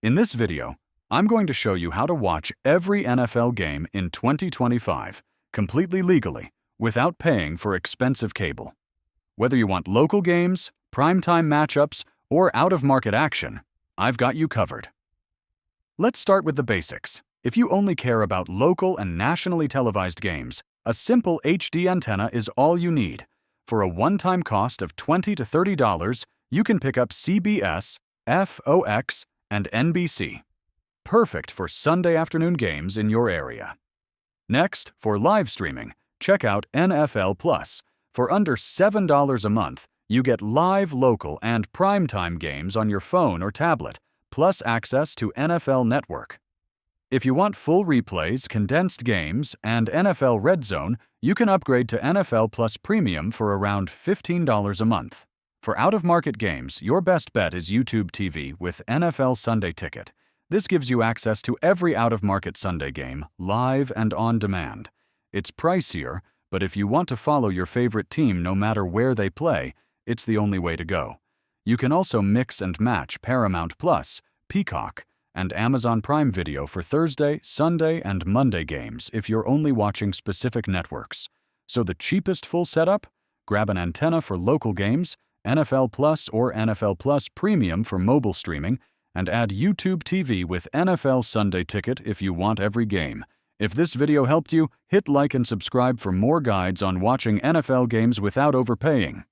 In this video, I'm going to show you how to watch every NFL game in 2025, completely legally, without paying for expensive cable. Whether you want local games, primetime matchups, or out-of-market action, I've got you covered. Let's start with the basics. If you only care about local and nationally televised games, a simple HD antenna is all you need. For a one-time cost of $20 to $30, you can pick up CBS, FOX, and NBC. Perfect for Sunday afternoon games in your area. Next, for live streaming, check out NFL Plus. For under $7 a month, you get live, local, and primetime games on your phone or tablet, plus access to NFL Network. If you want full replays, condensed games, and NFL Red Zone, you can upgrade to NFL Plus Premium for around $15 a month. For out-of-market games, your best bet is YouTube TV with NFL Sunday Ticket. This gives you access to every out-of-market Sunday game, live and on demand. It's pricier, but if you want to follow your favorite team no matter where they play, it's the only way to go. You can also mix and match Paramount Plus, Peacock, and Amazon Prime Video for Thursday, Sunday, and Monday games if you're only watching specific networks. So the cheapest full setup? Grab an antenna for local games, NFL Plus or NFL Plus Premium for mobile streaming, and add YouTube TV with NFL Sunday Ticket if you want every game. If this video helped you, hit like and subscribe for more guides on watching NFL games without overpaying.